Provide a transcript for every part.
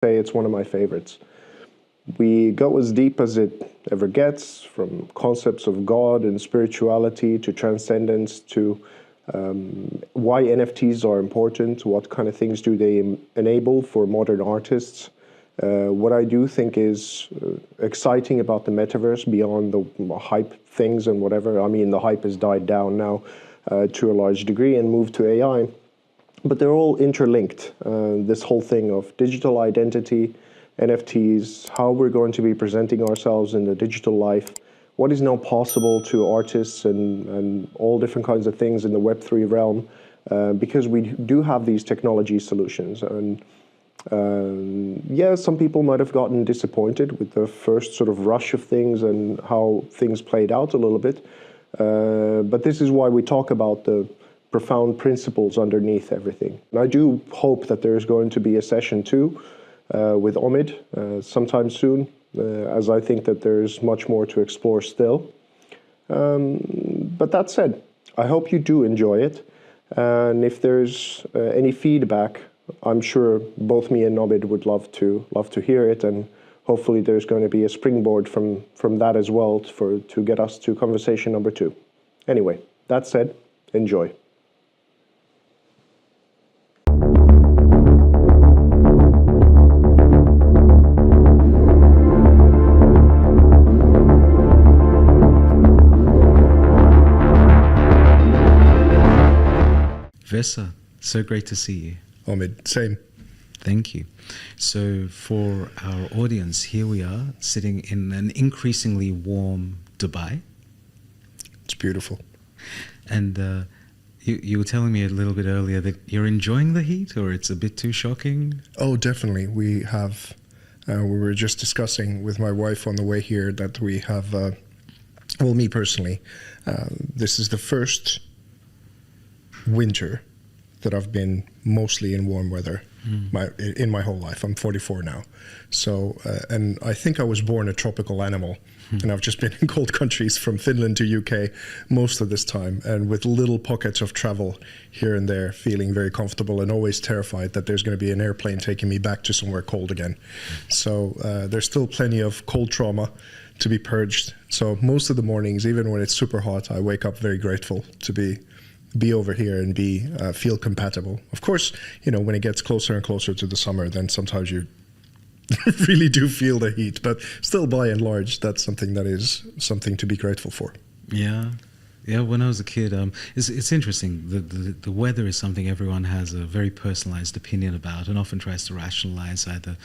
say it's one of my favorites. We go as deep as it ever gets, from concepts of God and spirituality to transcendence to why NFTs are important, what kind of things do they enable for modern artists. What I do think is exciting about the metaverse beyond the hype things and whatever. I mean, the hype has died down now to a large degree and moved to AI. But they're all interlinked. This whole thing of digital identity, NFTs, how we're going to be presenting ourselves in the digital life, what is now possible to artists and all different kinds of things in the Web3 realm, because we do have these technology solutions. And yeah, some people might have gotten disappointed with the first sort of rush of things and how things played out a little bit. But this is why we talk about the profound principles underneath everything. And I do hope that there's going to be a session 2 with Omid sometime soon, as I think that there's much more to explore still. But that said, I hope you do enjoy it. And if there's any feedback, I'm sure both me and Omid would love to hear it. And hopefully there's going to be a springboard from that as well to get us to conversation number 2. Anyway, that said, enjoy. VESA, so great to see you. Omid, same. Thank you. So for our audience, here we are sitting in an increasingly warm Dubai. It's beautiful. And you were telling me a little bit earlier that you're enjoying the heat, or it's a bit too shocking? Oh, definitely. We have, we were just discussing with my wife on the way here that we have, well, me personally, this is the first winter that I've been mostly in warm weather in my whole life. I'm 44 now. So, and I think I was born a tropical animal, and I've just been in cold countries from Finland to UK most of this time, and with little pockets of travel here and there, feeling very comfortable and always terrified that there's going to be an airplane taking me back to somewhere cold again. So there's still plenty of cold trauma to be purged. So most of the mornings, even when it's super hot, I wake up very grateful to be over here and feel compatible. Of course, you know, when it gets closer and closer to the summer, then sometimes you really do feel the heat. But still, by and large, that's something that is something to be grateful for. Yeah. Yeah, when I was a kid, it's interesting. The weather is something everyone has a very personalized opinion about and often tries to rationalize either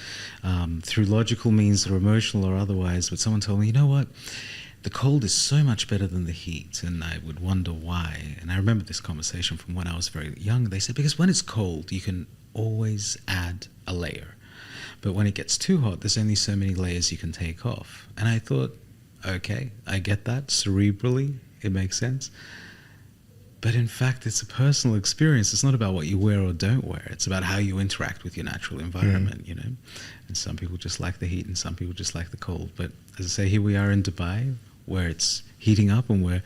through logical means or emotional or otherwise. But someone told me, you know what? The cold is so much better than the heat, and I would wonder why. And I remember this conversation from when I was very young. They said, because when it's cold, you can always add a layer. But when it gets too hot, there's only so many layers you can take off. And I thought, okay, I get that. Cerebrally, it makes sense. But in fact, it's a personal experience. It's not about what you wear or don't wear. It's about how you interact with your natural environment, you know. And some people just like the heat and some people just like the cold. But as I say, here we are in Dubai, where it's heating up and we're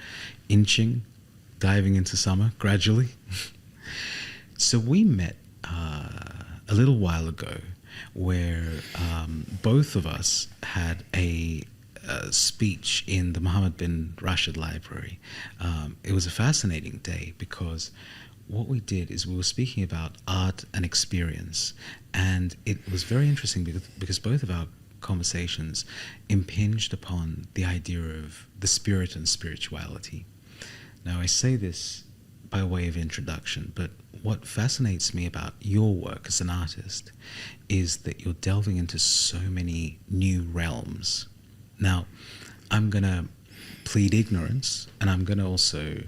diving into summer gradually. So we met a little while ago where both of us had a speech in the Mohammed bin Rashid Library. It was a fascinating day because what we did is we were speaking about art and experience, and it was very interesting because both of our conversations impinged upon the idea of the spirit and spirituality. Now, I say this by way of introduction, but what fascinates me about your work as an artist is that you're delving into so many new realms. Now, I'm going to plead ignorance, and I'm going to also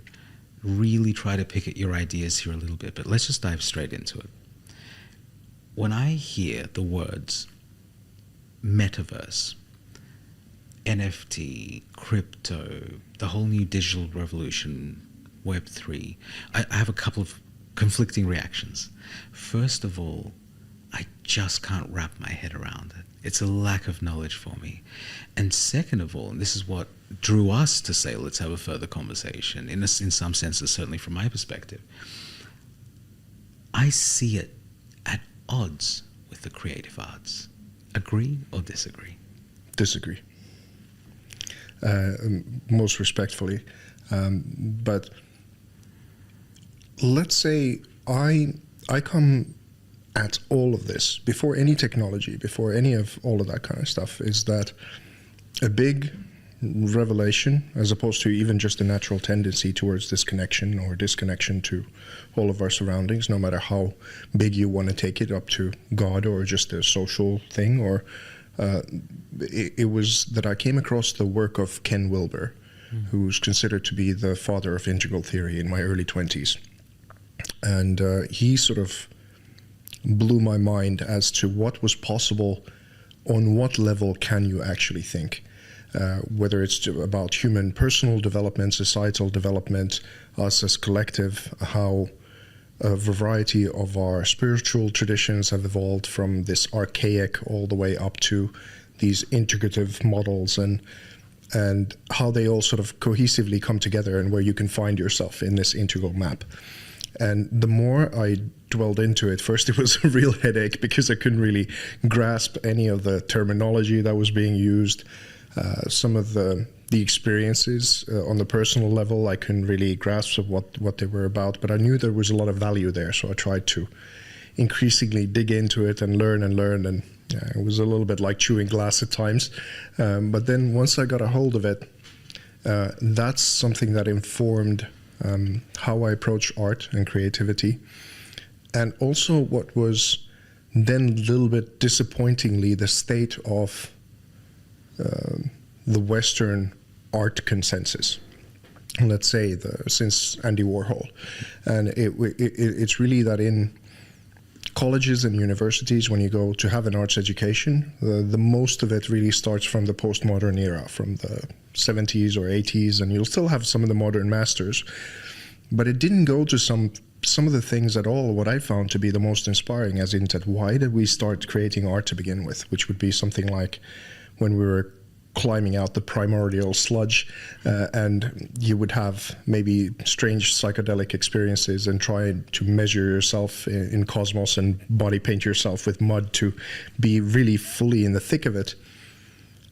really try to pick at your ideas here a little bit, but let's just dive straight into it. When I hear the words metaverse, NFT, crypto, the whole new digital revolution, Web3, I have a couple of conflicting reactions. First of all, I just can't wrap my head around it. It's a lack of knowledge for me. And second of all, and this is what drew us to say, let's have a further conversation, in some senses, certainly from my perspective, I see it at odds with the creative arts. agree or disagree? Disagree. Most respectfully. But let's say I come at all of this before any technology, before any of all of that kind of stuff, is that a big revelation, as opposed to even just a natural tendency towards disconnection or disconnection to all of our surroundings, no matter how big you want to take it, up to God or just a social thing, or it was that I came across the work of Ken Wilber, who's considered to be the father of integral theory in my early 20s. And he sort of blew my mind as to what was possible. On what level can you actually think? Whether it's about human personal development, societal development, us as collective, how a variety of our spiritual traditions have evolved from this archaic all the way up to these integrative models, and how they all sort of cohesively come together, and where you can find yourself in this integral map. And the more I dwelled into it, first it was a real headache because I couldn't really grasp any of the terminology that was being used. Some of the experiences on the personal level, I couldn't really grasp of what they were about, but I knew there was a lot of value there, so I tried to increasingly dig into it and learn, and it was a little bit like chewing glass at times. But then once I got a hold of it, that's something that informed how I approach art and creativity. And also what was then a little bit disappointingly the state of the Western art consensus, let's say since Andy Warhol. And it's really that in colleges and universities, when you go to have an arts education, the most of it really starts from the postmodern era, from the 70s or 80s, and you'll still have some of the modern masters, but it didn't go to some of the things at all, what I found to be the most inspiring, as in that why did we start creating art to begin with, which would be something like when we were climbing out the primordial sludge, and you would have maybe strange psychedelic experiences and try to measure yourself in cosmos and body paint yourself with mud to be really fully in the thick of it.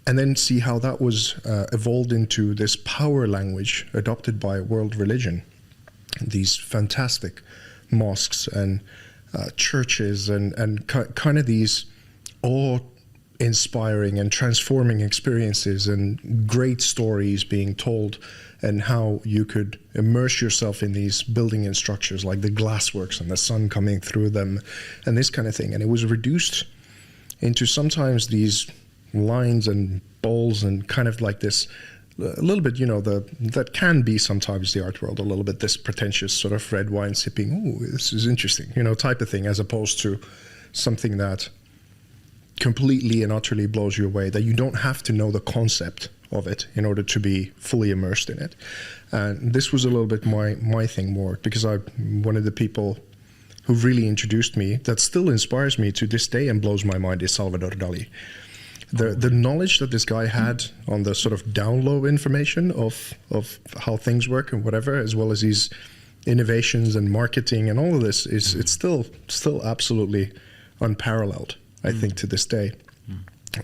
And then see how that was evolved into this power language adopted by world religion. These fantastic mosques and churches and kind of these awe-inspiring and transforming experiences and great stories being told, and how you could immerse yourself in these building and structures like the glassworks and the sun coming through them and this kind of thing. And it was reduced into sometimes these lines and bowls and kind of like this a little bit, that can be sometimes the art world, a little bit this pretentious sort of red wine sipping, ooh, this is interesting, type of thing, as opposed to something that completely and utterly blows you away, that you don't have to know the concept of it in order to be fully immersed in it. And this was a little bit my thing more, because one of the people who really introduced me, that still inspires me to this day and blows my mind, is Salvador Dali. The knowledge that this guy had on the sort of down low information of how things work and whatever, as well as these innovations and marketing and all of this, it's still absolutely unparalleled, I think, to this day,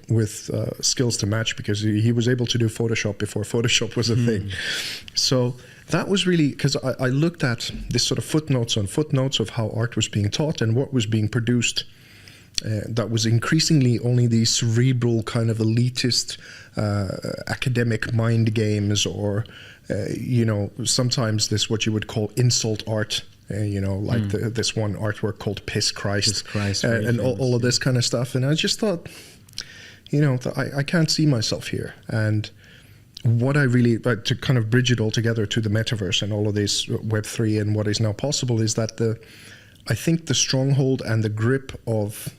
with skills to match, because he was able to do Photoshop before Photoshop was a thing. So that was really, because I looked at this sort of footnotes on footnotes of how art was being taught and what was being produced. That was increasingly only these cerebral kind of elitist academic mind games, or sometimes this what you would call insult art, like this one artwork called Piss Christ, and all of this kind of stuff. And I just thought, I can't see myself here. And what I really, to kind of bridge it all together to the metaverse and all of this Web3 and what is now possible, is that I think the stronghold and the grip of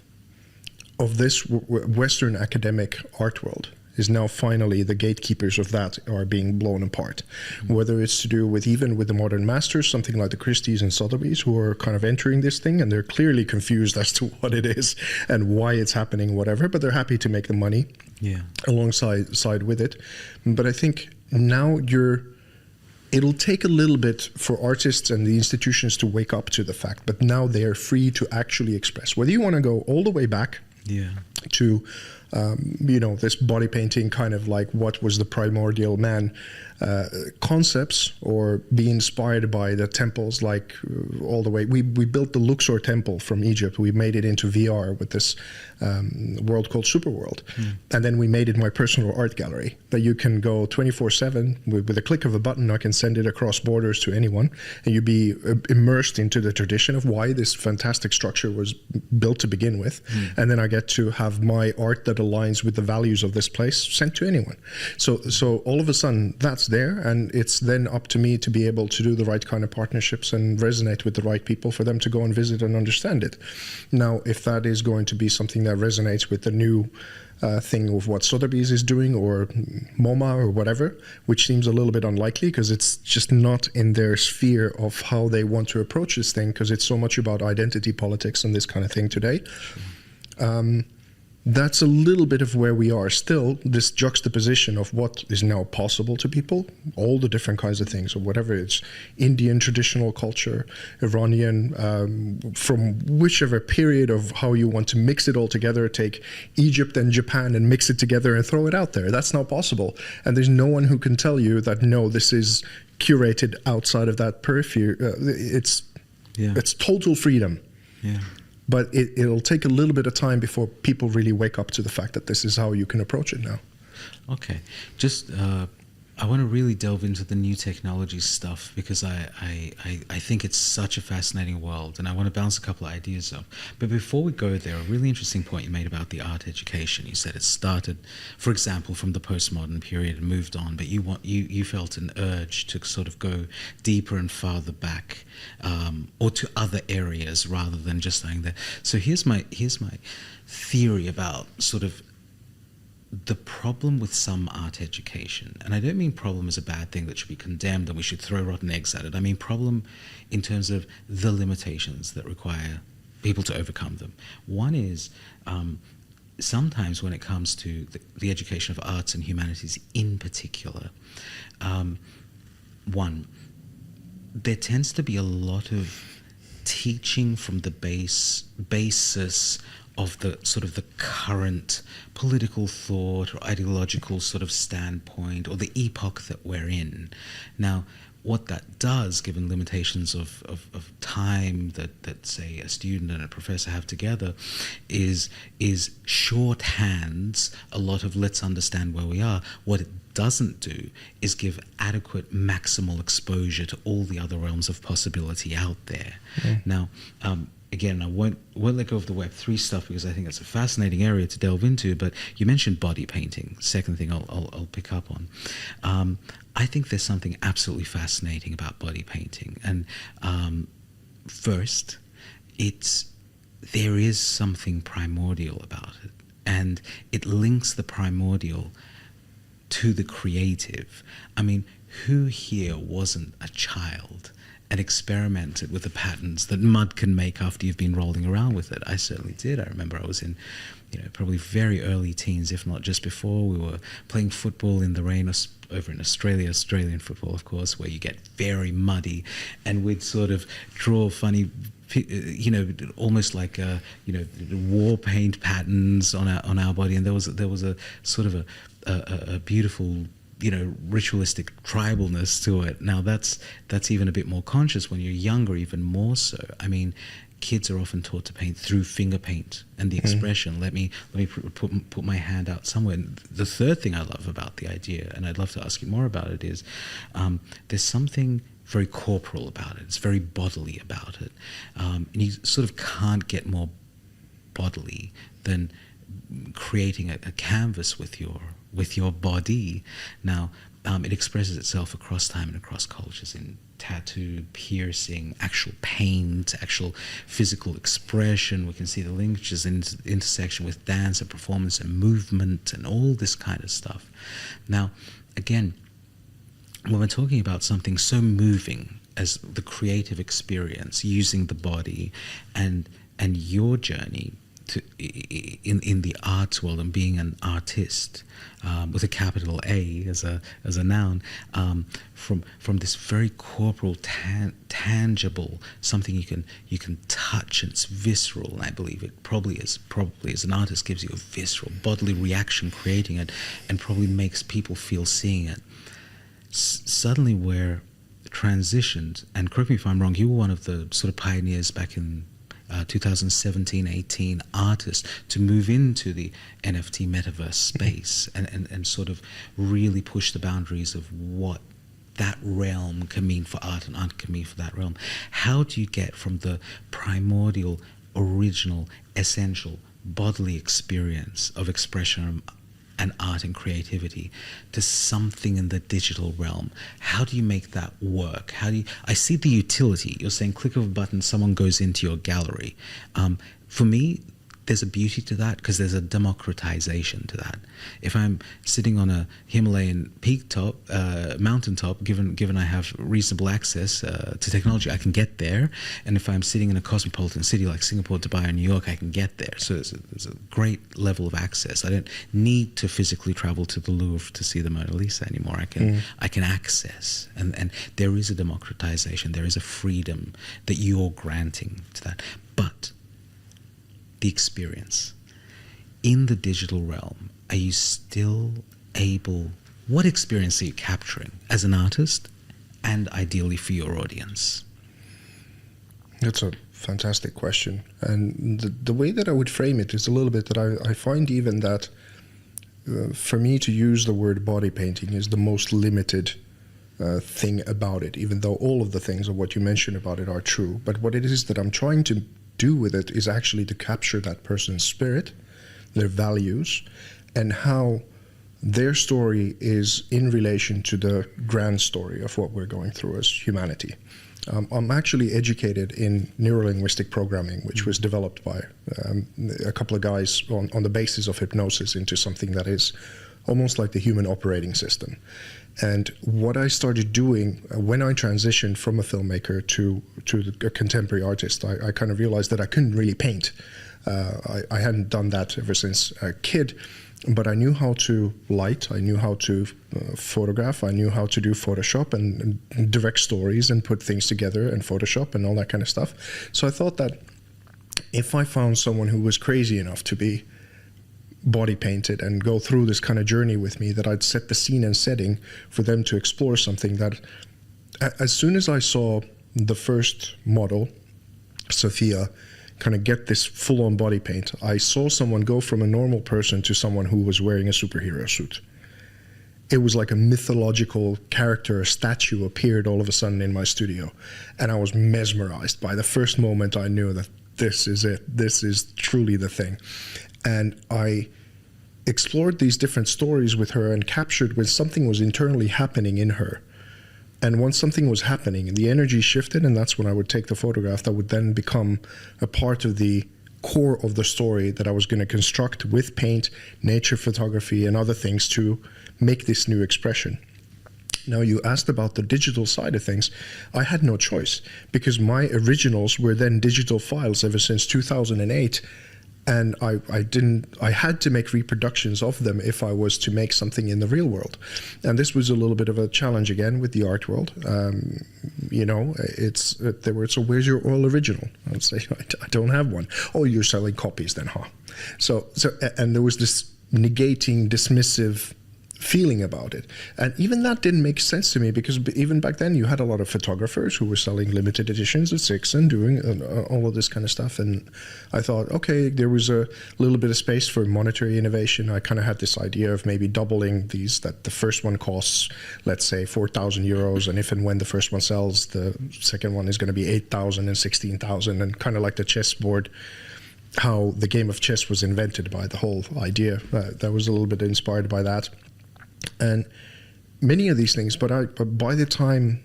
this Western academic art world is now finally, the gatekeepers of that are being blown apart. Whether it's to do with the modern masters, something like the Christies and Sotheby's, who are kind of entering this thing, and they're clearly confused as to what it is and why it's happening, whatever, but they're happy to make the money alongside with it. But I think now it'll take a little bit for artists and the institutions to wake up to the fact, but now they are free to actually express. Whether you want to go all the way back to this body painting, kind of like what was the primordial man concepts, or be inspired by the temples, like all the way. We built the Luxor temple from Egypt. We made it into VR with this world called Superworld. And then we made it my personal art gallery that you can go 24/7 with a click of a button. I can send it across borders to anyone, and you'd be immersed into the tradition of why this fantastic structure was built to begin with. And then I get to have my art that aligns with the values of this place sent to anyone. So all of a sudden that's there, and it's then up to me to be able to do the right kind of partnerships and resonate with the right people for them to go and visit and understand it. Now, if that is going to be something that resonates with the new thing of what Sotheby's is doing, or MoMA, or whatever, which seems a little bit unlikely because it's just not in their sphere of how they want to approach this thing, because it's so much about identity politics and this kind of thing today. That's a little bit of where we are still, this juxtaposition of what is now possible to people, all the different kinds of things, or whatever it's Indian traditional culture, Iranian, from whichever period of how you want to mix it all together, take Egypt and Japan and mix it together and throw it out there. That's not possible. And there's no one who can tell you that, no, this is curated outside of that purview. It's total freedom. Yeah. But it'll take a little bit of time before people really wake up to the fact that this is how you can approach it now. Okay. Just, I want to really delve into the new technology stuff, because I think it's such a fascinating world, and I want to bounce a couple of ideas off. But before we go there, a really interesting point you made about the art education. You said it started, for example, from the postmodern period and moved on, but you felt an urge to sort of go deeper and farther back, or to other areas rather than just saying that. So here's my theory about sort of the problem with some art education, and I don't mean problem as a bad thing that should be condemned and we should throw rotten eggs at it. I mean problem in terms of the limitations that require people to overcome them. One is sometimes when it comes to the education of arts and humanities in particular, there tends to be a lot of teaching from the basis of the sort of the current political thought or ideological sort of standpoint, or the epoch that we're in. Now, what that does, given limitations of time that say a student and a professor have together, is shorthands a lot of let's understand where we are. What it doesn't do is give adequate maximal exposure to all the other realms of possibility out there. Now, again, I won't let go of the Web3 stuff because I think it's a fascinating area to delve into, but you mentioned body painting. Second thing I'll pick up on. I think there's something absolutely fascinating about body painting. And first, there is something primordial about it. And it links the primordial to the creative. I mean, who here wasn't a child and experimented with the patterns that mud can make after you've been rolling around with it? I certainly did. I remember I was in, probably very early teens, if not just before. We were playing football in the rain over in Australia, Australian football, of course, where you get very muddy, and we'd sort of draw funny, almost like war paint patterns on our body, and there was a sort of a beautiful, ritualistic tribalness to it. Now that's even a bit more conscious when you're younger, even more so. I mean, kids are often taught to paint through finger paint and the expression. Let me put my hand out somewhere. And the third thing I love about the idea, and I'd love to ask you more about it, is there's something very corporal about it. It's very bodily about it, and you sort of can't get more bodily than creating a canvas with your body. Now, it expresses itself across time and across cultures in tattoo, piercing, actual paint, actual physical expression. We can see the linkages and intersection with dance and performance and movement and all this kind of stuff. Now, again, when we're talking about something so moving as the creative experience using the body and your journey in the arts world and being an artist with a capital A as a noun, from this very corporal, tangible, something you can touch, and it's visceral. And I believe it probably as an artist gives you a visceral bodily reaction, creating it, and probably makes people feel seeing it. Suddenly we're transitioned, and correct me if I'm wrong, you were one of the sort of pioneers back in 2017-18 artists to move into the NFT metaverse space and sort of really push the boundaries of what that realm can mean for art and art can mean for that realm. How do you get from the primordial, original, essential bodily experience of expression and art and creativity to something in the digital realm? How do you make that work? I see the utility. You're saying click of a button, someone goes into your gallery. For me, there's a beauty to that because there's a democratization to that. If I'm sitting on a Himalayan peak top, mountaintop, given I have reasonable access to technology, I can get there. And if I'm sitting in a cosmopolitan city like Singapore, Dubai, or New York, I can get there. So there's a great level of access. I don't need to physically travel to the Louvre to see the Mona Lisa anymore. I can access, and there is a democratization. There is a freedom that you're granting to that. But the experience in the digital realm, are you still able, what experience are you capturing as an artist and ideally for your audience? That's a fantastic question. And the way that I would frame it is a little bit that I find even that for me to use the word body painting is the most limited thing about it, even though all of the things of what you mentioned about it are true. But what it is that I'm trying to do with it is actually to capture that person's spirit, their values, and how their story is in relation to the grand story of what we're going through as humanity. I'm actually educated in neurolinguistic programming, which was developed by a couple of guys on the basis of hypnosis into something that is almost like the human operating system. And what I started doing when I transitioned from a filmmaker to a contemporary artist, I kind of realized that I couldn't really paint. I hadn't done that ever since a kid, but I knew how to light, I knew how to photograph, I knew how to do Photoshop and direct stories and put things together and Photoshop and all that kind of stuff. So I thought that if I found someone who was crazy enough to be body painted and go through this kind of journey with me, that I'd set the scene and setting for them to explore something that as soon as I saw the first model, Sophia, kind of get this full-on body paint, I saw someone go from a normal person to someone who was wearing a superhero suit. It was like a mythological character, a statue appeared all of a sudden in my studio, and I was mesmerized by the first moment I knew that this is it, this is truly the thing. And I explored these different stories with her and captured when something was internally happening in her. And once something was happening, the energy shifted, and that's when I would take the photograph that would then become a part of the core of the story that I was going to construct with paint, nature photography, and other things to make this new expression. Now, you asked about the digital side of things. I had no choice because my originals were then digital files ever since 2008. And I had to make reproductions of them if I was to make something in the real world. And this was a little bit of a challenge again with the art world. You know, so where's your all original? I'd say, I don't have one. Oh, you're selling copies then, huh? So, and there was this negating, dismissive feeling about it. And even that didn't make sense to me because even back then you had a lot of photographers who were selling limited editions at 6 and doing all of this kind of stuff. And I thought, okay, there was a little bit of space for monetary innovation. I kind of had this idea of maybe doubling these, that the first one costs, let's say, 4,000 euros. And if and when the first one sells, the second one is going to be 8,000 and 16,000, and kind of like the chessboard, how the game of chess was invented by the whole idea. That was a little bit inspired by that. And many of these things, but by the time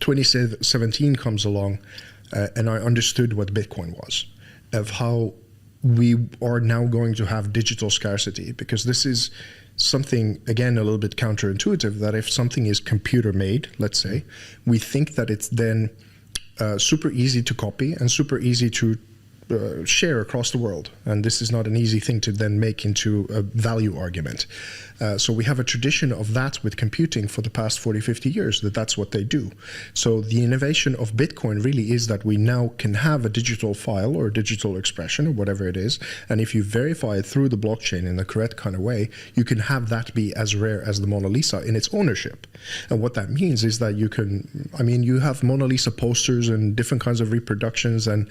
2017 comes along, and I understood what Bitcoin was, of how we are now going to have digital scarcity, because this is something, again, a little bit counterintuitive, that if something is computer made, let's say, we think that it's then super easy to copy and super easy to share across the world. And this is not an easy thing to then make into a value argument. So we have a tradition of that with computing for the past 40, 50 years, that's what they do. So the innovation of Bitcoin really is that we now can have a digital file or a digital expression or whatever it is. And if you verify it through the blockchain in the correct kind of way, you can have that be as rare as the Mona Lisa in its ownership. And what that means is that you can, I mean, you have Mona Lisa posters and different kinds of reproductions and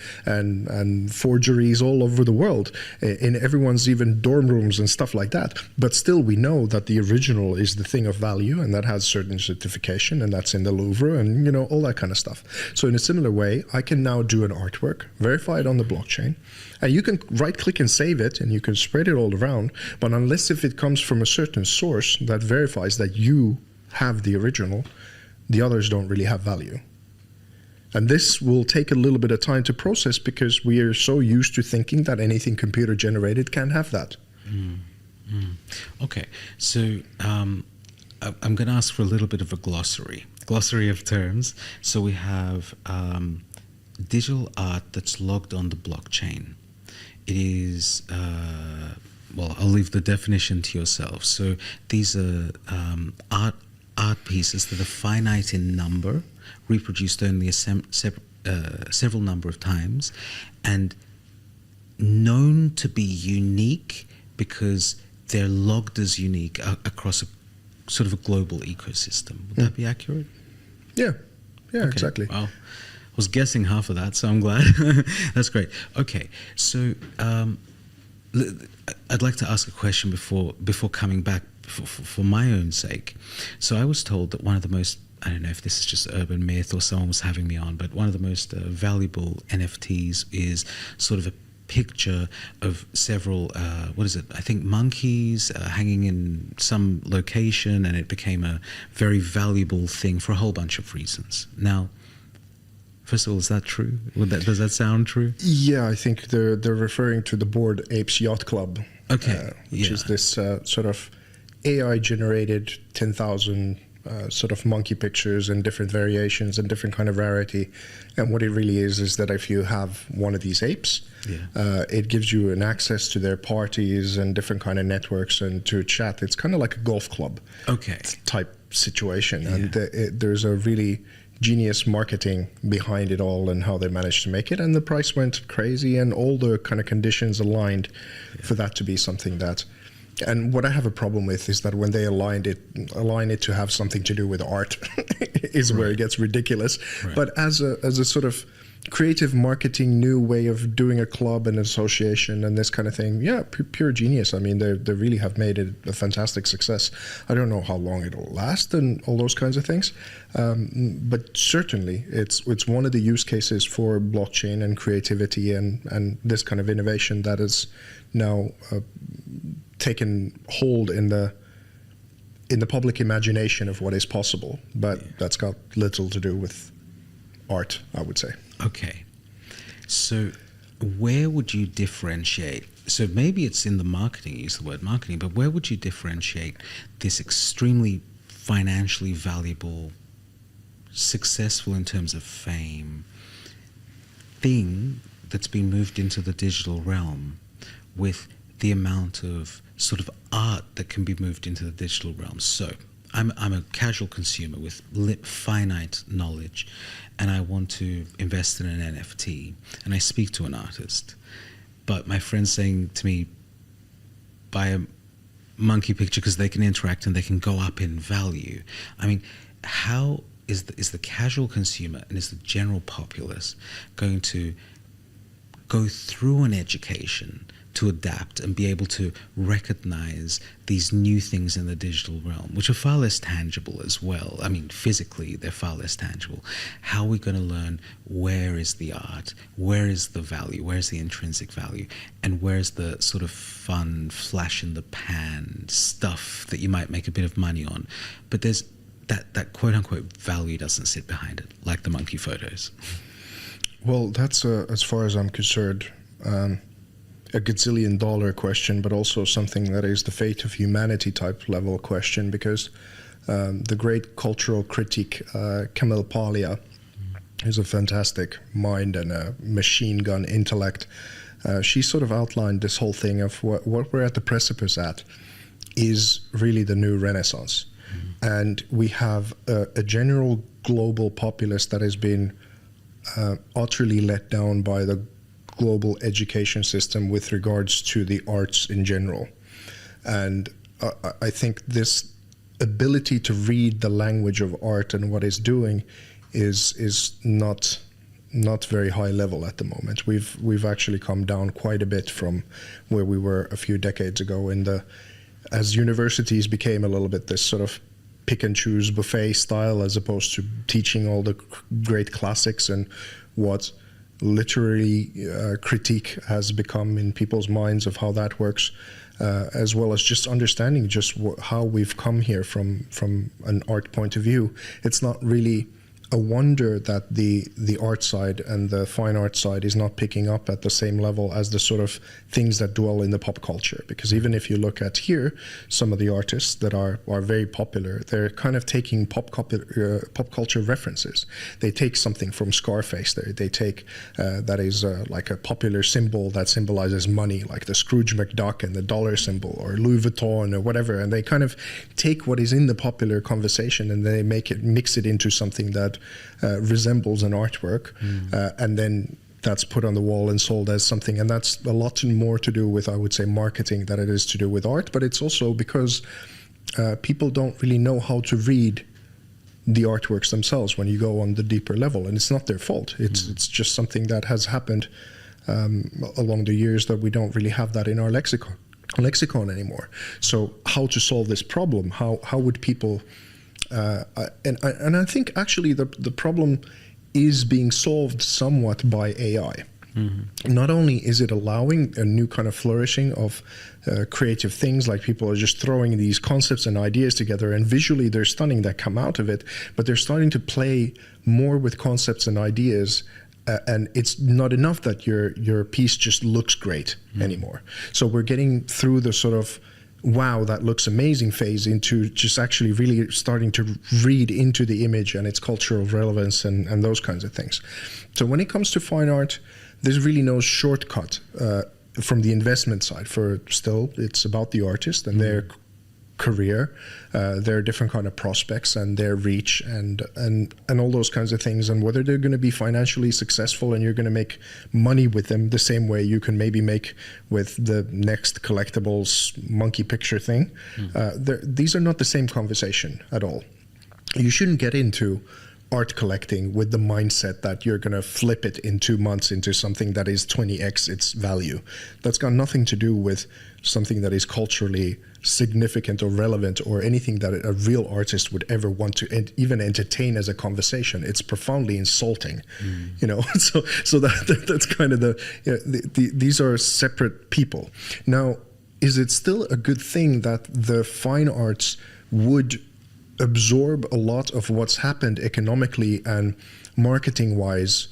forgeries all over the world in everyone's even dorm rooms and stuff like that. But still we know that the original is the thing of value, and that has certain certification, and that's in the Louvre, and all that kind of stuff. So in a similar way, I can now do an artwork, verify it on the blockchain, and you can right click and save it, and you can spread it all around. But unless if it comes from a certain source that verifies that you have the original, the others don't really have value. And this will take a little bit of time to process because we are so used to thinking that anything computer generated can have that. Okay, so I'm going to ask for a little bit of a glossary of terms. So we have digital art that's logged on the blockchain. It is, well, I'll leave the definition to yourself. So these are art pieces that are finite in number, reproduced only a several number of times, and known to be unique because they're logged as unique across a sort of a global ecosystem. Would that be accurate? Yeah, Okay. Exactly. Well, I was guessing half of that, so I'm glad. That's great. Okay, so I'd like to ask a question before coming back for my own sake. So I was told that one of the most, I don't know if this is just urban myth or someone was having me on, but one of the most valuable NFTs is sort of a picture of several, I think monkeys hanging in some location, and it became a very valuable thing for a whole bunch of reasons. Now, first of all, is that true? Does that sound true? Yeah, I think they're referring to the Bored Apes Yacht Club. Okay. Which is this sort of AI-generated 10,000 sort of monkey pictures and different variations and different kind of rarity. And what it really is that if you have one of these apes, it gives you an access to their parties and different kind of networks and to chat. It's kind of like a golf club type situation. Yeah. And there's a really genius marketing behind it all and how they managed to make it. And the price went crazy and all the kind of conditions aligned for that to be something that... And what I have a problem with is that when they align it to have something to do with art is where it gets ridiculous. Right. But as a sort of creative marketing new way of doing a club and association and this kind of thing, pure genius. I mean, they really have made it a fantastic success. I don't know how long it'll last and all those kinds of things, but certainly it's one of the use cases for blockchain and creativity and this kind of innovation that is now taken hold in the public imagination of what is possible, but that's got little to do with art, I would say. Okay, so where would you differentiate? So maybe it's in the marketing, use the word marketing, but where would you differentiate this extremely financially valuable, successful in terms of fame thing that's been moved into the digital realm with the amount of sort of art that can be moved into the digital realm? So I'm a casual consumer with finite knowledge, and I want to invest in an NFT, and I speak to an artist, but my friend's saying to me, buy a monkey picture because they can interact and they can go up in value. I mean, how is the casual consumer and is the general populace going to go through an education to adapt and be able to recognize these new things in the digital realm, which are far less tangible as well? I mean, physically, they're far less tangible. How are we going to learn where is the art, where is the value, where's the intrinsic value, and where's the sort of fun, flash-in-the-pan stuff that you might make a bit of money on? But there's that quote-unquote value doesn't sit behind it, like the monkey photos. Well, that's, as far as I'm concerned, a gazillion-dollar question, but also something that is the fate of humanity type level question, because the great cultural critic Kamil Palia who's a fantastic mind and a machine gun intellect. She sort of outlined this whole thing of what we're at the precipice at is really the new renaissance. And we have a general global populace that has been utterly let down by the global education system with regards to the arts in general. And I think this ability to read the language of art and what it's doing is not very high level at the moment. We've actually come down quite a bit from where we were a few decades ago as universities became a little bit this sort of pick and choose buffet style, as opposed to teaching all the great classics and what literary critique has become in people's minds of how that works, as well as just understanding just how we've come here from an art point of view. It's not really a wonder that the art side and the fine art side is not picking up at the same level as the sort of things that dwell in the pop culture. Because even if you look at here, some of the artists that are very popular, they're kind of taking pop culture references. They take something from Scarface. They take that is like a popular symbol that symbolizes money, like the Scrooge McDuck and the dollar symbol, or Louis Vuitton or whatever, and they kind of take what is in the popular conversation and they mix it into something that resembles an artwork, and then that's put on the wall and sold as something. And that's a lot more to do with, I would say, marketing than it is to do with art. But it's also because people don't really know how to read the artworks themselves when you go on the deeper level. And it's not their fault. It's just something that has happened along the years, that we don't really have that in our lexicon anymore. So how to solve this problem? How would people... and I think actually the problem is being solved somewhat by AI. Not only is it allowing a new kind of flourishing of creative things, like people are just throwing these concepts and ideas together, and visually they're stunning that come out of it, but they're starting to play more with concepts and ideas. And it's not enough that your piece just looks great anymore. So we're getting through the sort of wow, that looks amazing phase into just actually really starting to read into the image and its cultural relevance and those kinds of things. So when it comes to fine art, there's really no shortcut from the investment side. It's about the artist and their career, their different kind of prospects and their reach and all those kinds of things, and whether they're going to be financially successful and you're going to make money with them the same way you can maybe make with the next collectibles monkey picture thing. These are not the same conversation at all. You shouldn't get into art collecting with the mindset that you're going to flip it in 2 months into something that is 20x its value. That's got nothing to do with something that is culturally significant or relevant or anything that a real artist would ever want to even entertain as a conversation. It's profoundly insulting, you know. So that's kind of these are separate people. Now, is it still a good thing that the fine arts would absorb a lot of what's happened economically and marketing wise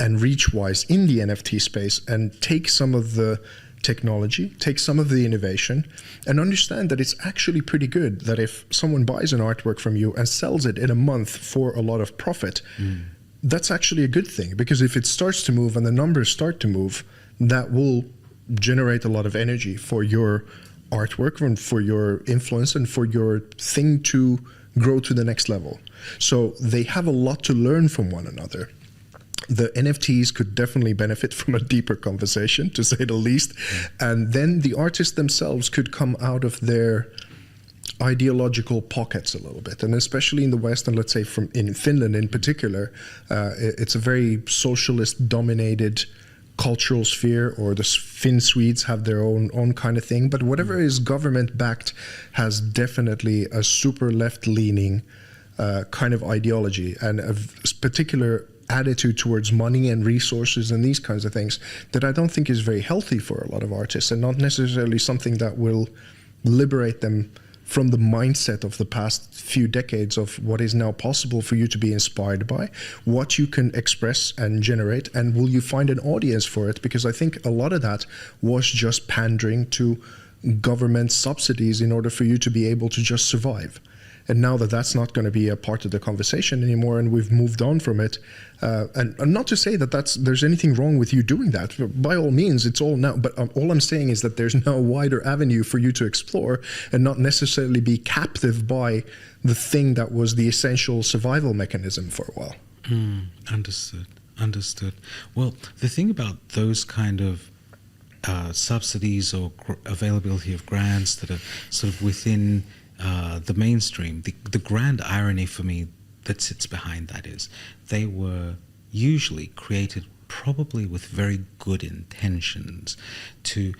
and reach wise in the NFT space, and take some of the technology, take some of the innovation, and understand that it's actually pretty good that if someone buys an artwork from you and sells it in a month for a lot of profit, that's actually a good thing, because if it starts to move and the numbers start to move, that will generate a lot of energy for your artwork and for your influence and for your thing to grow to the next level. So they have a lot to learn from one another. The NFTs could definitely benefit from a deeper conversation, to say the least. And then the artists themselves could come out of their ideological pockets a little bit. And especially in the West, and let's say in Finland in particular, it's a very socialist-dominated cultural sphere, or the Finn Swedes have their own kind of thing. But whatever is government-backed has definitely a super left-leaning kind of ideology and a particular attitude towards money and resources and these kinds of things that I don't think is very healthy for a lot of artists, and not necessarily something that will liberate them from the mindset of the past few decades of what is now possible for you to be inspired by, what you can express and generate, and will you find an audience for it? Because I think a lot of that was just pandering to government subsidies in order for you to be able to just survive. And now that that's not going to be a part of the conversation anymore, and we've moved on from it, and not to say that there's anything wrong with you doing that. By all means, it's all now. But all I'm saying is that there's now a wider avenue for you to explore, and not necessarily be captive by the thing that was the essential survival mechanism for a while. Understood. Well, the thing about those kind of subsidies or availability of grants that are sort of within the mainstream, the grand irony for me that sits behind that is they were usually created probably with very good intentions to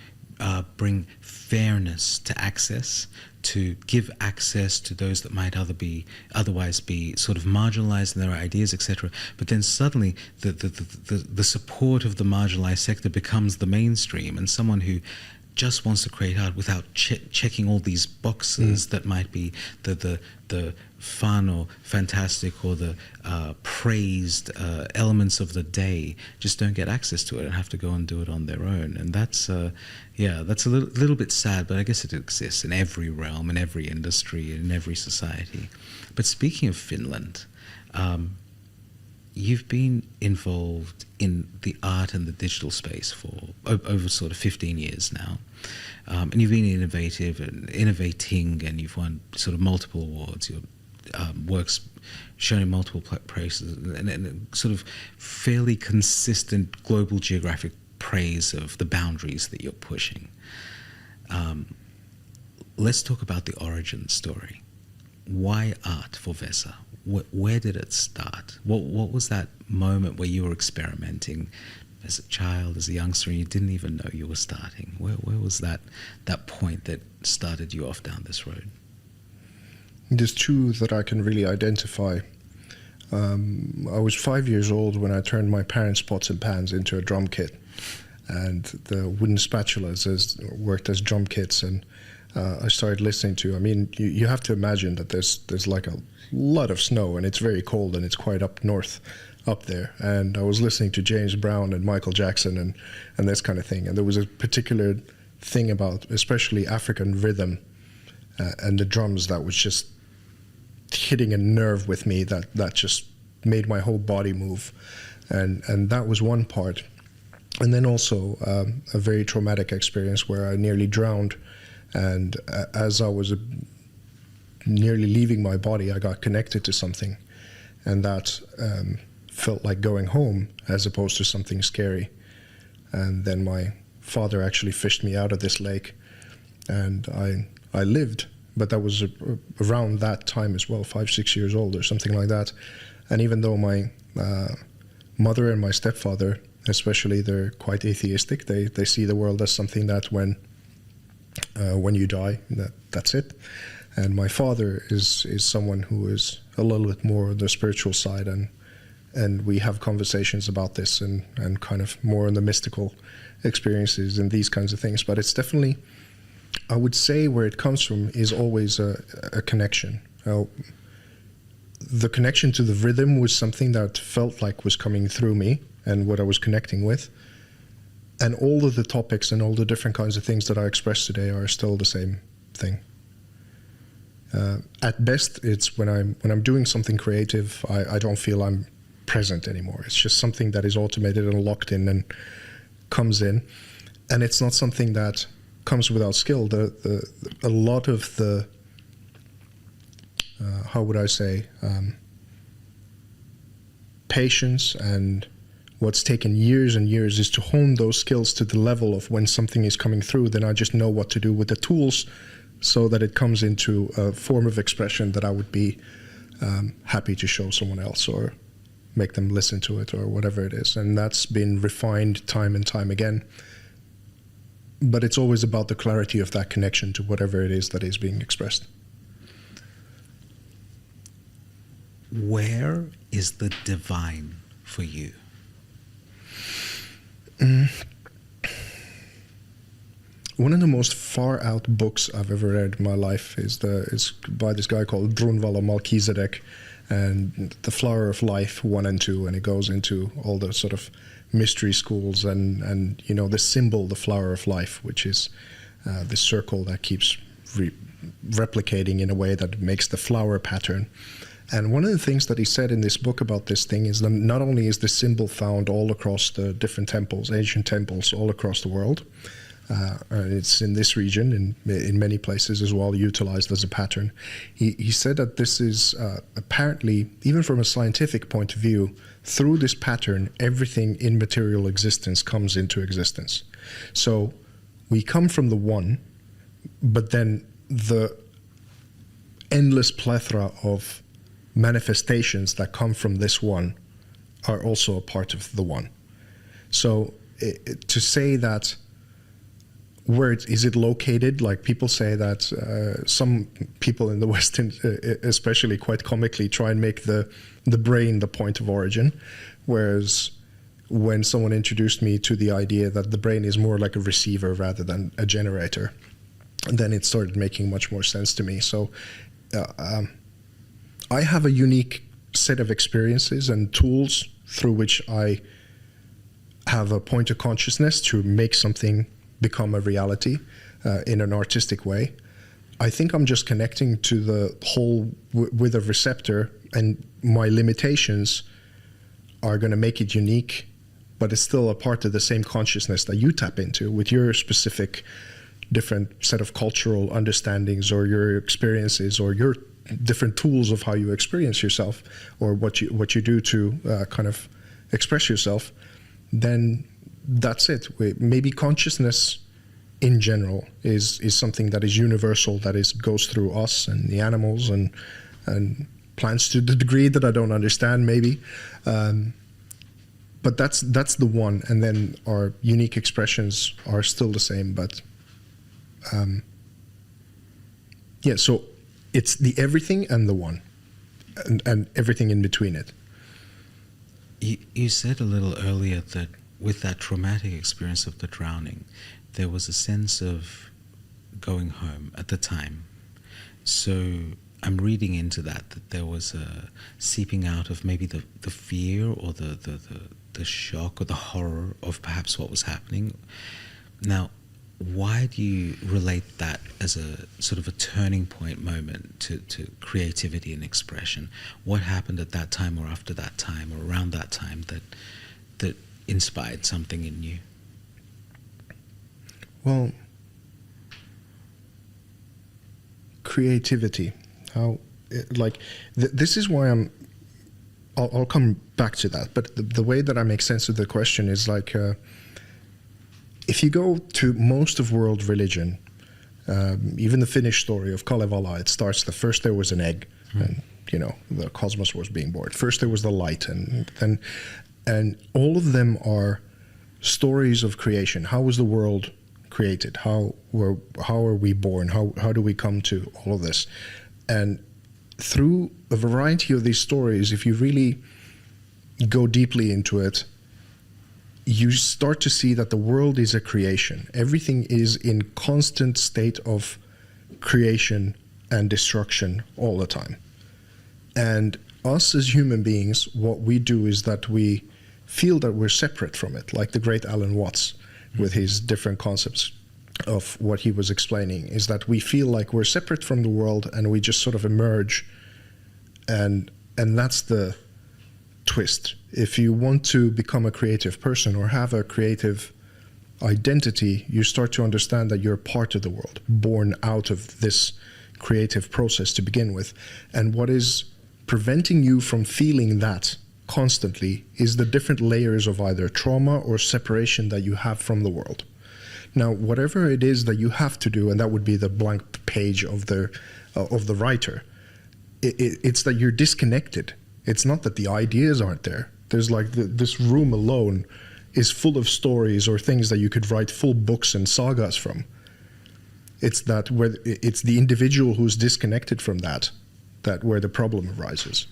bring fairness to access, to give access to those that might otherwise be sort of marginalized in their ideas, etc. But then suddenly the support of the marginalized sector becomes the mainstream, and someone who just wants to create art without checking all these boxes that might be the fun or fantastic or the praised elements of the day just don't get access to it and have to go and do it on their own. And that's that's a little bit sad, but I guess it exists in every realm, in every industry, in every society. But speaking of Finland, you've been involved in the art and the digital space for over sort of 15 years now. And you've been innovative and innovating, and you've won sort of multiple awards. Your work's shown in multiple places, and sort of fairly consistent global geographic praise of the boundaries that you're pushing. Let's talk about the origin story. Why art for VESA? Where did it start? What was that moment where you were experimenting as a child, as a youngster, and you didn't even know you were starting? Where was that point that started you off down this road? There's two that I can really identify. I was 5 years old when I turned my parents' pots and pans into a drum kit, and the wooden spatulas worked as drum kits, and I started listening to. I mean, you have to imagine that there's like a lot of snow, and it's very cold, and it's quite up north up there. And I was listening to James Brown and Michael Jackson and this kind of thing. And there was a particular thing about especially African rhythm and the drums that was just hitting a nerve with me that just made my whole body move. And that was one part. And then also a very traumatic experience where I nearly drowned. And as I was nearly leaving my body, I got connected to something. And that felt like going home as opposed to something scary. And then my father actually fished me out of this lake, and I lived. But that was around that time as well, 5-6 years old or something like that. And even though my mother and my stepfather, especially, they're quite atheistic, they see the world as something that when you die, that's it. And my father is someone who is a little bit more on the spiritual side, and we have conversations about this and kind of more on the mystical experiences and these kinds of things. But it's definitely, I would say, where it comes from is always a connection. The connection to the rhythm was something that felt like was coming through me and what I was connecting with. And all of the topics and all the different kinds of things that I express today are still the same thing. At best, it's when I'm doing something creative, I don't feel I'm present anymore. It's just something that is automated and locked in and comes in, and it's not something that comes without skill. A lot of the how would I say, patience and what's taken years and years is to hone those skills to the level of when something is coming through, then I just know what to do with the tools so that it comes into a form of expression that I would be happy to show someone else or make them listen to it or whatever it is. And that's been refined time and time again. But it's always about the clarity of that connection to whatever it is that is being expressed. Where is the divine for you? One of the most far out books I've ever read in my life is by this guy called Brunvalla Melchizedek, and The Flower of Life 1 and 2, and it goes into all the sort of mystery schools and the symbol, the flower of life, which is this circle that keeps replicating in a way that makes the flower pattern. And one of the things that he said in this book about this thing is that not only is the symbol found all across the different temples, ancient temples all across the world, it's in this region, in many places as well, utilized as a pattern. He said that this is apparently, even from a scientific point of view, through this pattern, everything in material existence comes into existence. So we come from the one, but then the endless plethora of manifestations that come from this one are also a part of the one. So to say that where is it located, like people say that some people in the West especially quite comically try and make the brain the point of origin, whereas when someone introduced me to the idea that the brain is more like a receiver rather than a generator, then it started making much more sense to me. So I have a unique set of experiences and tools through which I have a point of consciousness to make something become a reality in an artistic way. I think I'm just connecting to the whole with a receptor, and my limitations are going to make it unique, but it's still a part of the same consciousness that you tap into with your specific different set of cultural understandings or your experiences or your different tools of how you experience yourself or what you do to kind of express yourself. Then that's it. Maybe consciousness in general is something that is universal, that goes through us and the animals and plants to the degree that I don't understand, maybe. But that's the one, and then our unique expressions are still the same. But yeah, so it's the everything and the one, and everything in between it. You said a little earlier that with that traumatic experience of the drowning, there was a sense of going home at the time. So I'm reading into that there was a seeping out of maybe the fear or the shock or the horror of perhaps what was happening. Now, why do you relate that as a sort of a turning point moment to creativity and expression? What happened at that time or after that time or around that time that inspired something in you? Well, creativity. This is why I'll come back to that. But the way that I make sense of the question is like, if you go to most of world religion, even the Finnish story of Kalevala, it starts that first there was an egg, and the cosmos was being born. First there was the light, and all of them are stories of creation. How was the world created? How are we born? How do we come to all of this? And through a variety of these stories, if you really go deeply into it, you start to see that the world is a creation. Everything is in constant state of creation and destruction all the time. And us as human beings, what we do is that we feel that we're separate from it, like the great Alan Watts with his different concepts of what he was explaining, is that we feel like we're separate from the world and we just sort of emerge, and that's the twist. If you want to become a creative person or have a creative identity, you start to understand that you're part of the world, born out of this creative process to begin with. And what is preventing you from feeling that constantly is the different layers of either trauma or separation that you have from the world. Now, whatever it is that you have to do, and that would be the blank page of the writer, it's that you're disconnected. It's not that the ideas aren't there. There's like this room alone is full of stories or things that you could write full books and sagas from. It's that where it's the individual who's disconnected from that where the problem arises.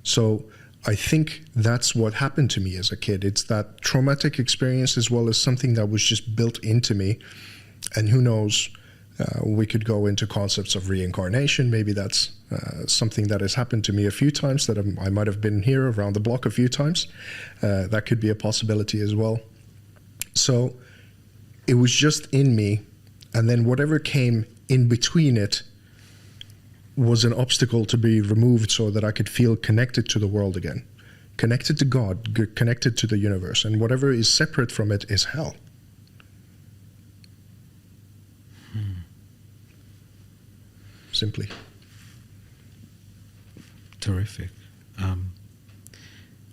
So I think that's what happened to me as a kid. It's that traumatic experience as well as something that was just built into me. And who knows, we could go into concepts of reincarnation. Maybe that's something that has happened to me a few times, that I might have been here around the block a few times. That could be a possibility as well. So it was just in me And then whatever came in between it was an obstacle to be removed so that I could feel connected to the world again, connected to God, connected to the universe. And whatever is separate from it is hell. Simply. Terrific.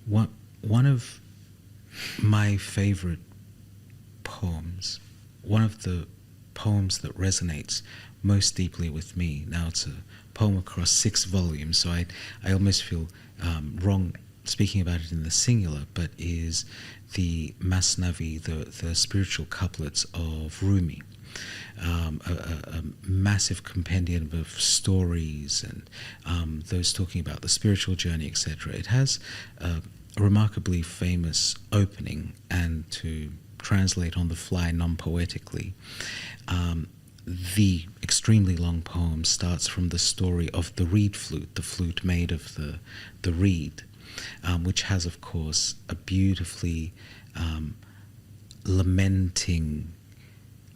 One of my favorite poems, one of the poems that resonates most deeply with me, now it's a poem across 6 volumes, so I almost feel wrong speaking about it in the singular, but is the Masnavi, the spiritual couplets of Rumi. A massive compendium of stories and those talking about the spiritual journey, etc. It has a remarkably famous opening, and to translate on the fly non-poetically, the extremely long poem starts from the story of the reed flute, the flute made of the reed, which has, of course, a beautifully lamenting,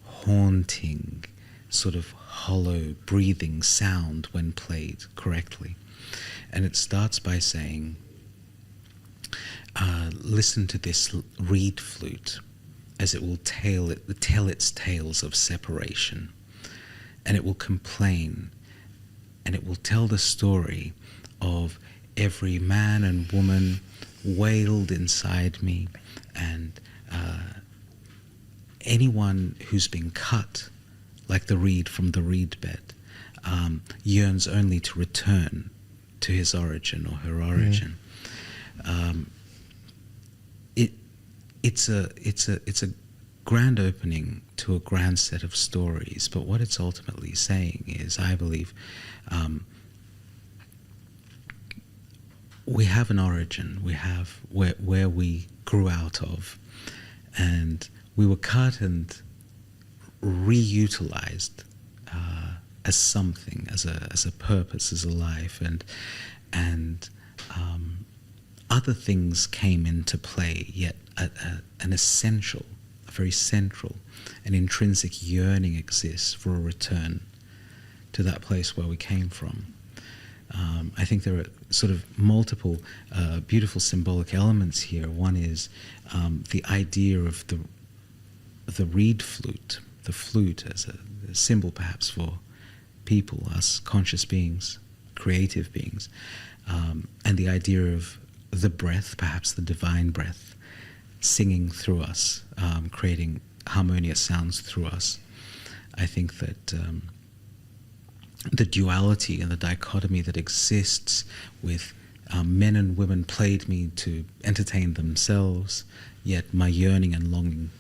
haunting, sort of hollow, breathing sound when played correctly. And it starts by saying, listen to this reed flute as it will tell its tales of separation, and it will complain, and it will tell the story of every man and woman wailed inside me, and anyone who's been cut like the reed from the reed bed yearns only to return to his origin or her origin. It's a grand opening to a grand set of stories, but what it's ultimately saying is, I believe, we have an origin, we have where we grew out of, and we were cut and reutilized as something, as a purpose, as a life, and other things came into play, yet an essential, a very central and intrinsic yearning exists for a return to that place where we came from. I think there are sort of multiple beautiful symbolic elements here. One is the idea of the reed flute, the flute as a symbol perhaps for people, us conscious beings, creative beings, and the idea of the breath, perhaps the divine breath, singing through us, creating harmonious sounds through us. I think that the duality and the dichotomy that exists with men and women played me to entertain themselves, yet my yearning and longing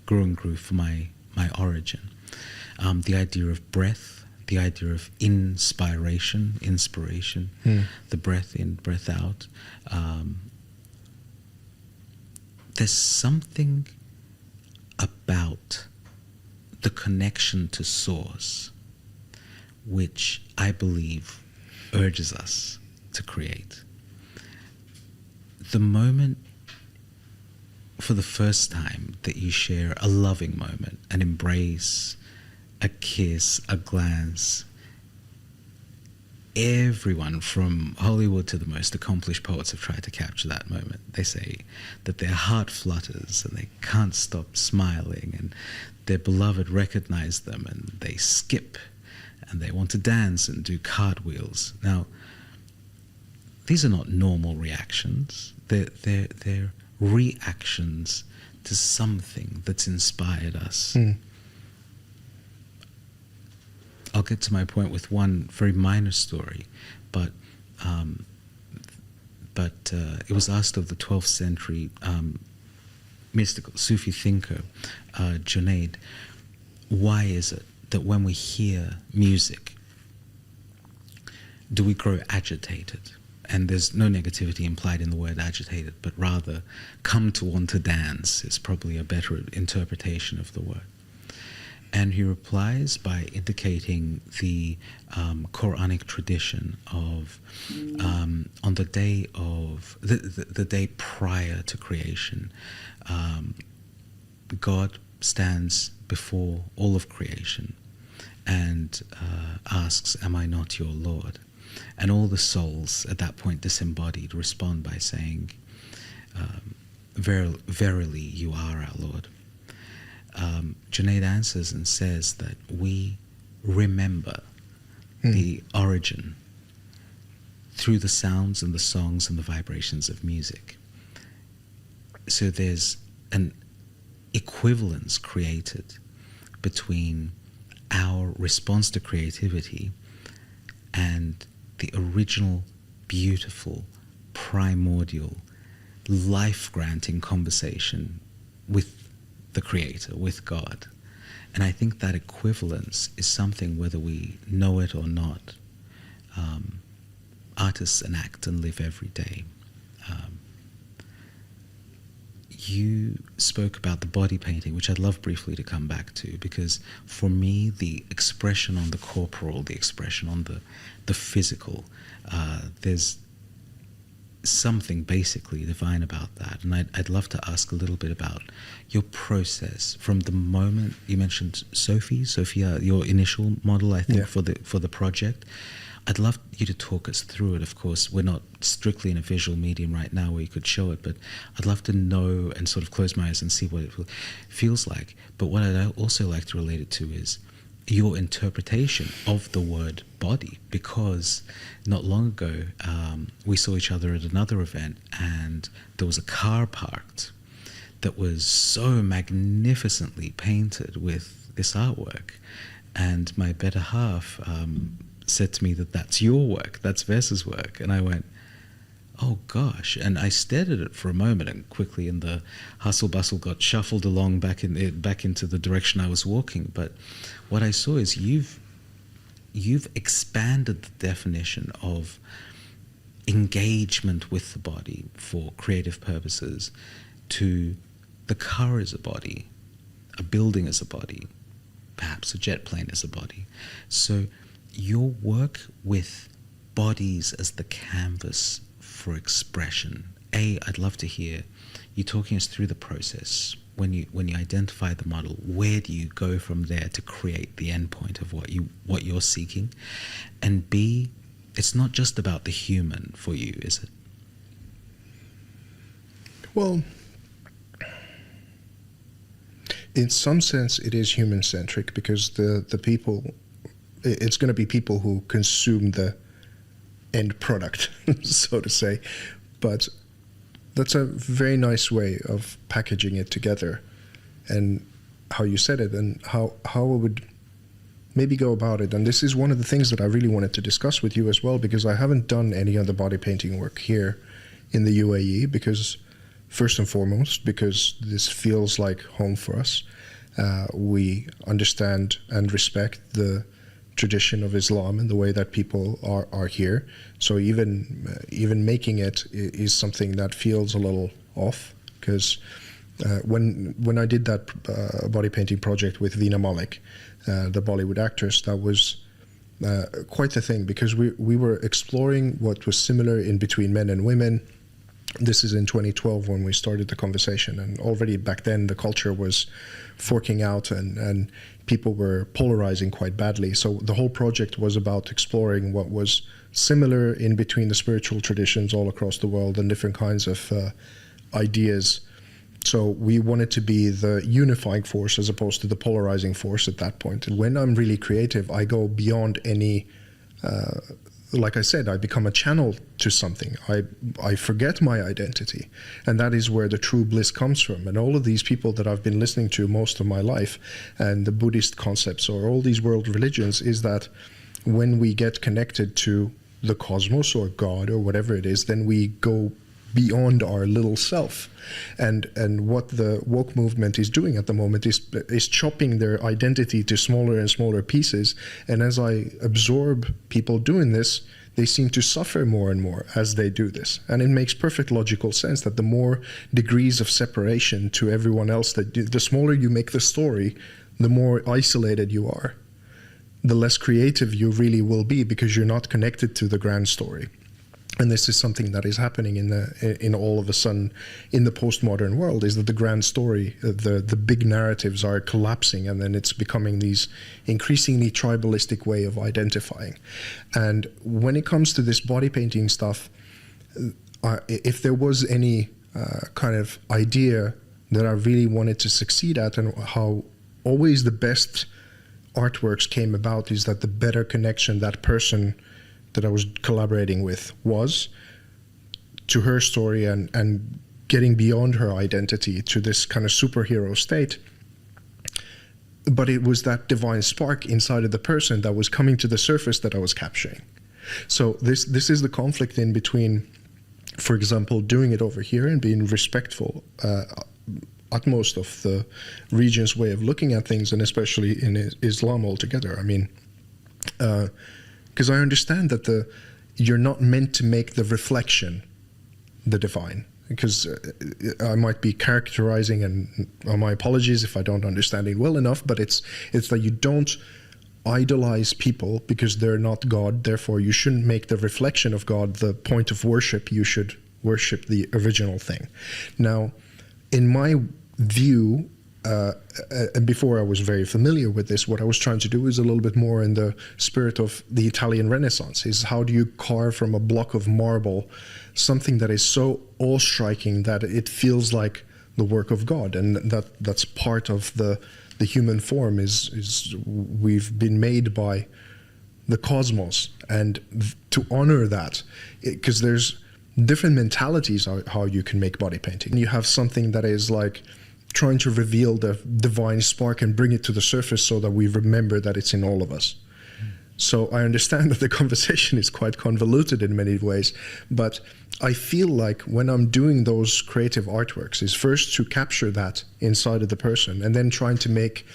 grew and grew for my origin. The idea of breath, the idea of inspiration, the breath in, breath out. There's something about the connection to source which I believe urges us to create. The moment, for the first time, that you share a loving moment, an embrace, a kiss, a glance, everyone from Hollywood to the most accomplished poets have tried to capture that moment. They say that their heart flutters and they can't stop smiling, and their beloved recognize them and they skip and they want to dance and do cartwheels. Now, these are not normal reactions. They're reactions to something that's inspired us. I'll get to my point with one very minor story, but it was asked of the 12th century mystical Sufi thinker Junaid, why is it that when we hear music, do we grow agitated? And there's no negativity implied in the word agitated, but rather come to want to dance is probably a better interpretation of the word. And he replies by indicating the Quranic tradition of on the day of the day prior to creation, God stands before all of creation and asks, "Am I not your Lord?" And all the souls at that point disembodied respond by saying, "Verily you are our Lord." Junaid answers and says that we remember the origin through the sounds and the songs and the vibrations of music. So there's an equivalence created between our response to creativity and the original, beautiful, primordial, life-granting conversation with the Creator, with God. And I think that equivalence is something, whether we know it or not, artists enact and live every day. You spoke about the body painting, which I'd love briefly to come back to, because for me, the expression on the corporal, the expression on the physical, there's something basically divine about that. And I'd love to ask a little bit about your process from the moment you mentioned Sophia, your initial model, I think, for the project. I'd love you to talk us through it. Of course, we're not strictly in a visual medium right now where you could show it, but I'd love to know and sort of close my eyes and see what it feels like. But what I'd also like to relate it to is your interpretation of the word body, because not long ago we saw each other at another event and there was a car parked that was so magnificently painted with this artwork, and my better half said to me that that's your work, that's VESA's work. And I went, oh gosh. And I stared at it for a moment, and quickly in the hustle bustle got shuffled along back into the direction I was walking. But what I saw is you've expanded the definition of engagement with the body for creative purposes to the car as a body, a building as a body, perhaps a jet plane as a body. So your work with bodies as the canvas for expression. I'd love to hear you talking us through the process. When you identify the model, where do you go from there to create the endpoint of what you're seeking? And B, it's not just about the human for you, is it? Well, in some sense, it is human-centric, because the people, it's going to be people who consume the end product, so to say. But that's a very nice way of packaging it together, and how you said it, and how I would maybe go about it. And this is one of the things that I really wanted to discuss with you as well, because I haven't done any other body painting work here in the UAE, because first and foremost, because this feels like home for us. We understand and respect the tradition of Islam and the way that people are here. So even making it is something that feels a little off, because when I did that body painting project with Veena Malik, the Bollywood actress, that was quite the thing, because we were exploring what was similar in between men and women. This is in 2012 when we started the conversation, and already back then the culture was forking out and people were polarizing quite badly. So the whole project was about exploring what was similar in between the spiritual traditions all across the world and different kinds of ideas. So we wanted to be the unifying force as opposed to the polarizing force at that point. And when I'm really creative, I go beyond any like I said, I become a channel to something. I forget my identity, and that is where the true bliss comes from. And all of these people that I've been listening to most of my life, and the Buddhist concepts or all these world religions, is that when we get connected to the cosmos or God or whatever it is, then we go beyond our little self. And what the woke movement is doing at the moment is chopping their identity to smaller and smaller pieces. And as I absorb people doing this, they seem to suffer more and more as they do this. And it makes perfect logical sense that the more degrees of separation to everyone else, the smaller you make the story, the more isolated you are. The less creative you really will be, because you're not connected to the grand story. and this is something that is happening in all of a sudden in the postmodern world, is that the grand story, the big narratives are collapsing, and then it's becoming these increasingly tribalistic way of identifying. And when it comes to this body painting stuff, if there was any kind of idea that I really wanted to succeed at, and how always the best artworks came about, is that the better connection that person that I was collaborating with was to her story, and getting beyond her identity to this kind of superhero state. But it was that divine spark inside of the person that was coming to the surface that I was capturing. So this is the conflict in between, for example, doing it over here and being respectful utmost of the region's way of looking at things, and especially in Islam altogether. I mean, because I understand that you're not meant to make the reflection the divine, because I might be characterizing, and my apologies if I don't understand it well enough, but it's that you don't idolize people because they're not God, therefore you shouldn't make the reflection of God the point of worship. You should worship the original thing. Now, in my view, and before I was very familiar with this, what I was trying to do is a little bit more in the spirit of the Italian Renaissance, is how do you carve from a block of marble something that is so awe-striking that it feels like the work of God. And that's part of the human form, is we've been made by the cosmos, and to honor that, because there's different mentalities how you can make body painting. You have something that is like trying to reveal the divine spark and bring it to the surface so that we remember that it's in all of us. So I understand that the conversation is quite convoluted in many ways, but I feel like when I'm doing those creative artworks is first to capture that inside of the person, and then trying to make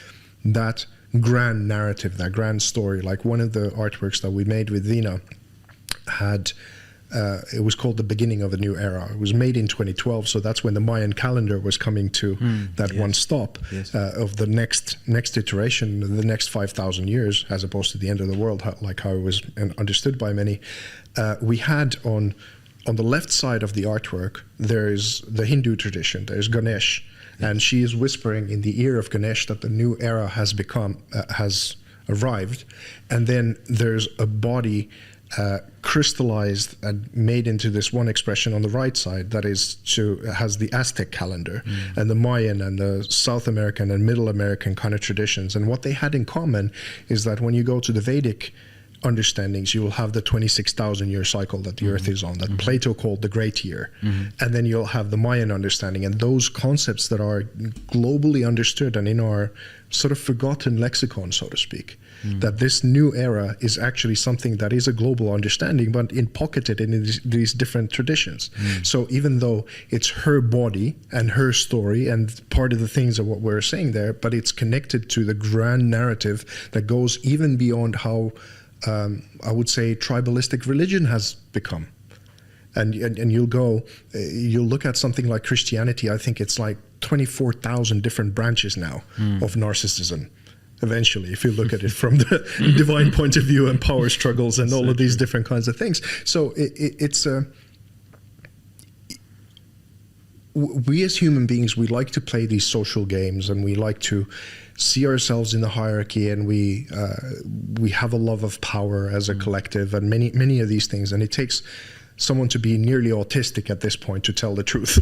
that grand narrative, that grand story. Like one of the artworks that we made with Vina had, it was called The Beginning of a New Era. It was made in 2012, so that's when the Mayan calendar was coming to that one stop of the next iteration, the next 5,000 years, as opposed to the end of the world, like how it was understood by many. We had on the left side of the artwork, there's the Hindu tradition, there's Ganesh, and she is whispering in the ear of Ganesh that the new era has arrived, and then there's a body crystallized and made into this one expression on the right side that has the Aztec calendar and the Mayan and the South American and Middle American kind of traditions. And what they had in common is that when you go to the Vedic understandings, you will have the 26,000 year cycle that the Earth is on, that Plato called the Great Year. And then you'll have the Mayan understanding, and those concepts that are globally understood and in our sort of forgotten lexicon, so to speak. That this new era is actually something that is a global understanding, but pocketed in these different traditions. So even though it's her body and her story and part of the things of what we're saying there, but it's connected to the grand narrative that goes even beyond how I would say tribalistic religion has become. And you'll look at something like Christianity. I think it's like 24,000 different branches now of narcissism. Eventually, if you look at it from the divine point of view and power struggles and all of these different kinds of things. So we as human beings, we like to play these social games, and we like to see ourselves in the hierarchy, and we have a love of power as a collective, and many of these things. And it takes someone to be nearly autistic at this point to tell the truth.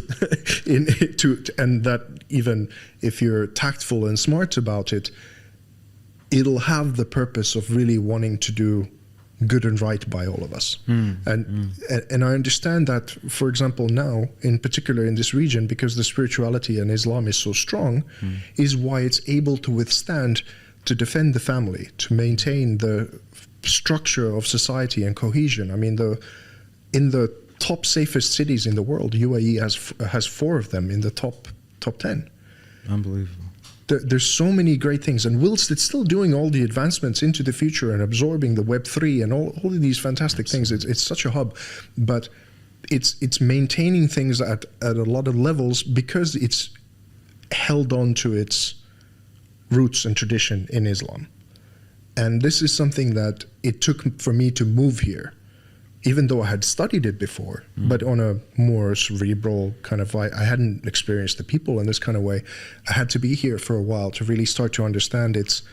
And that even if you're tactful and smart about it, it'll have the purpose of really wanting to do good and right by all of us. And I understand that, for example, now, in particular in this region, because the spirituality and Islam is so strong, is why it's able to withstand, to defend the family, to maintain the structure of society and cohesion. I mean, in the top safest cities in the world, UAE has 4 of them in the top 10. Unbelievable. There's so many great things, and whilst it's still doing all the advancements into the future and absorbing the Web3 and all of these fantastic things, it's such a hub, but it's maintaining things at a lot of levels because it's held on to its roots and tradition in Islam. And this is something that it took for me to move here, even though I had studied it before, but on a more cerebral kind of, I hadn't experienced the people in this kind of way. I had to be here for a while to really start to understand its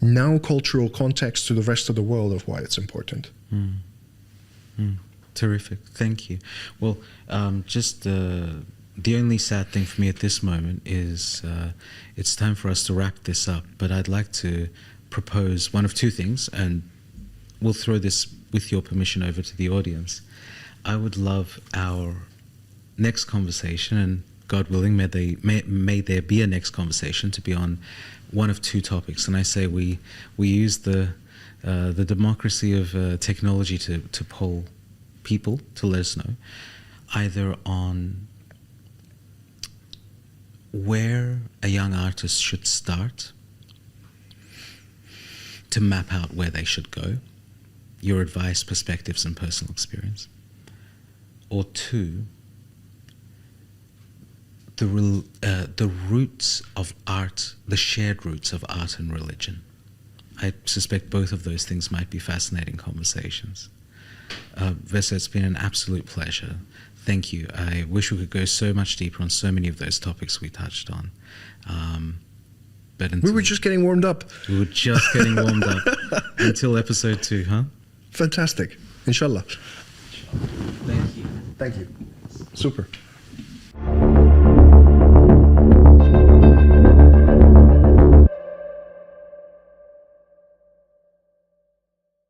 now cultural context to the rest of the world of why it's important. Terrific. Thank you. Well, just the only sad thing for me at this moment is it's time for us to wrap this up, but I'd like to propose one of two things, and we'll throw this, with your permission, over to the audience. I would love our next conversation, and God willing, may there be a next conversation, to be on one of two topics. And I say we use the democracy of technology to poll people to let us know, either on where a young artist should start to map out where they should go, your advice, perspectives, and personal experience. Or two, the roots of art, the shared roots of art and religion. I suspect both of those things might be fascinating conversations. VESA, it's been an absolute pleasure. Thank you. I wish we could go so much deeper on so many of those topics we touched on. But we were just getting warmed up. We were just getting warmed up until episode 2, huh? Fantastic. Inshallah. Thank you. Thank you. Super.